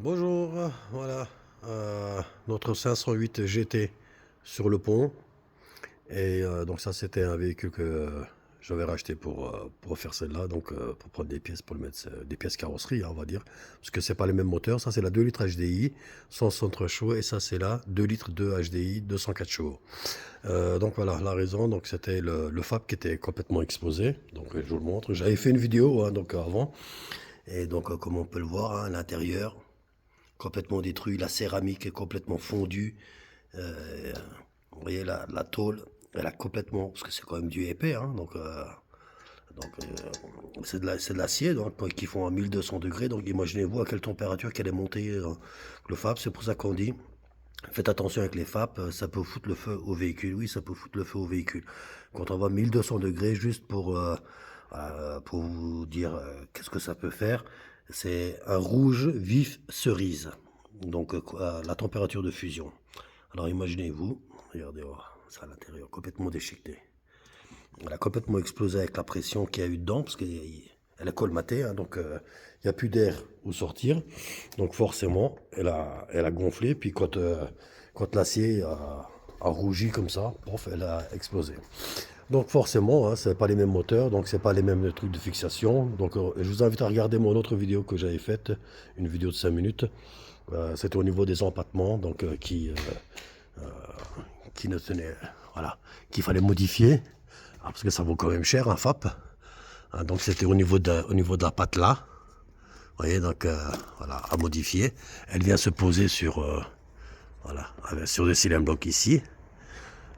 Bonjour, voilà, notre 508 GT sur le pont et donc ça c'était un véhicule que j'avais racheté pour faire celle-là, donc pour prendre des pièces pour le mettre, des pièces carrosserie, hein, on va dire, parce que c'est pas les mêmes moteurs. Ça c'est la 2 litres HDI 163 chevaux et ça c'est la 2 litres 2 HDI 204 chevaux. Donc voilà la raison, donc c'était le FAP qui était complètement explosé, donc je vous le montre. J'avais fait une vidéo, hein, donc avant, et donc comme on peut le voir, hein, à l'intérieur complètement détruit, la céramique est complètement fondue. Euh, vous voyez la tôle, elle a complètement, parce que c'est quand même du épais, hein, c'est de l'acier donc, qui font à 1200 degrés. Donc imaginez-vous à quelle température qu'elle est montée le FAP. C'est pour ça qu'on dit, faites attention avec les FAP, ça peut foutre le feu au véhicule. Oui, ça peut foutre le feu au véhicule. Quand on voit 1200 degrés, juste pour vous dire qu'est-ce que ça peut faire, c'est un rouge vif cerise. Donc la température de fusion. Alors imaginez-vous, regardez, oh, ça à l'intérieur, complètement déchiqueté. Elle a complètement explosé avec la pression qu'il y a eu dedans, parce qu'elle est colmatée, hein, donc il n'y a plus d'air où sortir. Donc forcément, elle a gonflé, puis quand l'acier a rougi comme ça, pof, elle a explosé. Donc forcément, hein, c'est pas les mêmes moteurs, donc c'est pas les mêmes trucs de fixation. Donc je vous invite à regarder mon autre vidéo que j'avais faite, une vidéo de 5 minutes. C'était au niveau des empattements, donc qui ne tenait, voilà, qu'il fallait modifier, parce que ça vaut quand même cher un FAP. Donc c'était au niveau de la patte là. Vous voyez, donc voilà, à modifier. Elle vient se poser voilà, sur le cylindre bloc ici.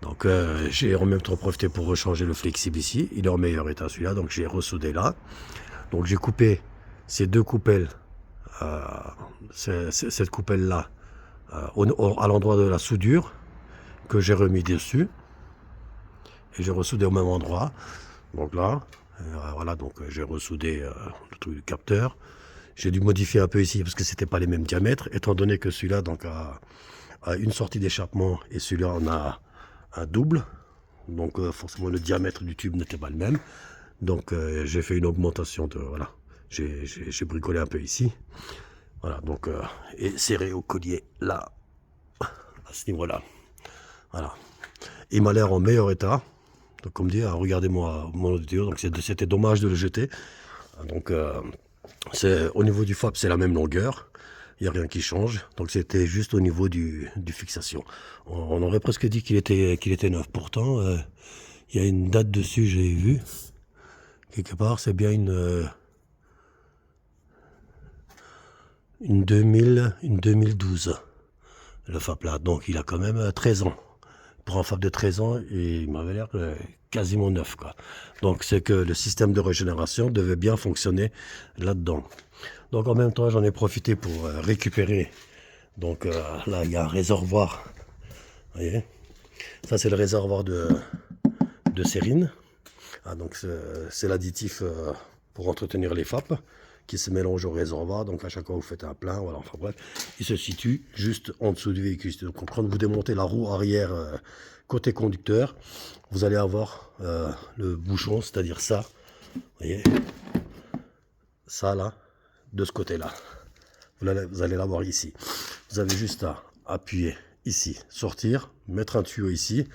Donc j'ai en même temps profité pour rechanger le flexible ici. Il est en meilleur état celui-là, donc j'ai ressoudé là. Donc j'ai coupé ces deux coupelles, euh, cette coupelle là, à l'endroit de la soudure que j'ai remis dessus. Et j'ai ressoudé au même endroit. Donc là, voilà, donc j'ai ressoudé le truc du capteur. J'ai dû modifier un peu ici parce que c'était pas les mêmes diamètres, étant donné que celui-là donc a une sortie d'échappement et celui-là en a un double. Donc forcément le diamètre du tube n'était pas le même. Donc j'ai fait une augmentation de voilà. J'ai bricolé un peu ici. Voilà, donc et serré au collier là, à ce niveau-là. Voilà. Il m'a l'air en meilleur état. Donc comme dit, regardez-moi mon vidéo. Donc c'était dommage de le jeter. Donc au niveau du FAP, c'est la même longueur. Il n'y a rien qui change. Donc c'était juste au niveau du fixation. On aurait presque dit qu'il était neuf. Pourtant, il y a une date dessus, j'ai vu. Quelque part, c'est bien une 2012. Le FAP là. Donc il a quand même 13 ans. Pour un FAP de 13 ans, il m'avait l'air quasiment neuf, quoi. Donc c'est que le système de régénération devait bien fonctionner là-dedans. Donc en même temps, j'en ai profité pour récupérer. Donc là, il y a un réservoir. Vous voyez, ça c'est le réservoir de sérine. Donc c'est l'additif pour entretenir les FAP qui se mélange au réservoir. Donc à chaque fois que vous faites un plein, voilà, enfin bref, il se situe juste en dessous du véhicule. Donc quand vous démontez la roue arrière côté conducteur, vous allez avoir le bouchon, c'est-à-dire ça, vous voyez, ça là, de ce côté-là. Vous allez l'avoir ici. Vous avez juste à appuyer ici, sortir, mettre un tuyau ici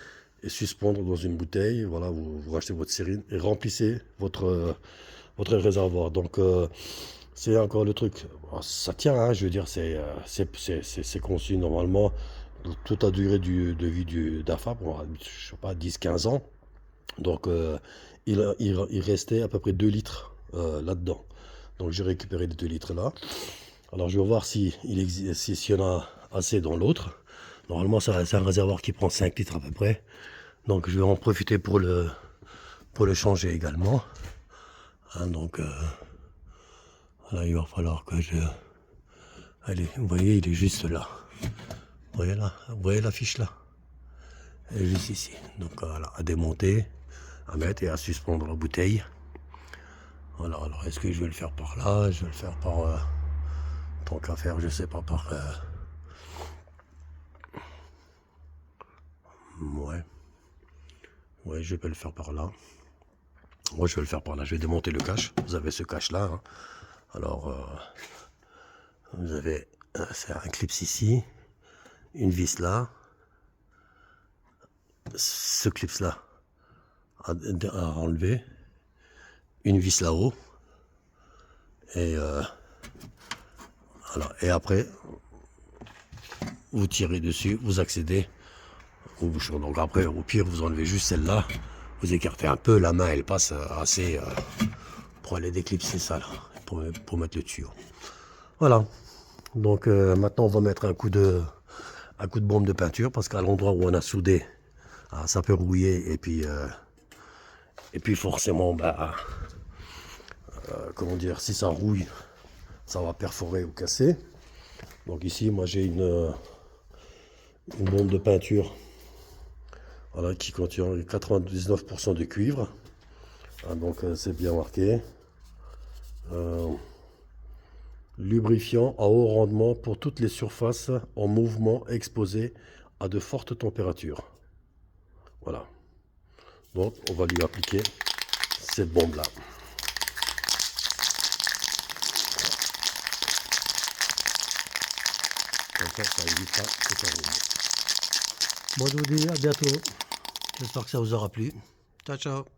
et suspendre dans une bouteille. Voilà, vous rachetez votre sérine et remplissez votre réservoir. Donc c'est encore le truc. Alors, ça tient, hein, je veux dire, c'est conçu normalement toute la durée de vie d'un FAP, je sais pas, 10-15 ans. Donc il restait à peu près 2 litres là-dedans. Donc j'ai récupéré les 2 litres là. Alors je vais voir s'il y en a assez dans l'autre. Normalement c'est un réservoir qui prend 5 litres à peu près. Donc je vais en profiter pour le changer également. Hein, donc là il va falloir que je... Allez, vous voyez, il est juste là. Vous voyez la fiche là? Elle est juste ici. Donc voilà, à démonter, à mettre et à suspendre la bouteille. Voilà, alors est-ce que je vais le faire par là? Je vais le faire par... tant qu'à faire, je sais pas, par... ouais. Ouais, je peux le faire par là. Moi, je vais le faire par là. Je vais démonter le cache. Vous avez ce cache là. Hein. Alors, vous avez c'est un clip ici, une vis là, ce clip là à enlever, une vis là-haut, et voilà. Et après vous tirez dessus, vous accédez au bouchon. Donc après, au pire, vous enlevez juste celle-là, vous écartez un peu, la main elle passe assez pour aller déclipser ça là, pour mettre le tuyau. Voilà. Donc maintenant on va mettre un coup de bombe de peinture, parce qu'à l'endroit où on a soudé, ça peut rouiller, et puis forcément, comment dire, si ça rouille, ça va perforer ou casser. Donc ici, moi j'ai une bombe de peinture, voilà, qui contient 99% de cuivre. Donc c'est bien marqué. Lubrifiant à haut rendement pour toutes les surfaces en mouvement exposées à de fortes températures. Voilà. Donc on va lui appliquer cette bombe là. Comme ça évitera que ça roule. Bon, je vous dis à bientôt. J'espère que ça vous aura plu. Ciao, ciao.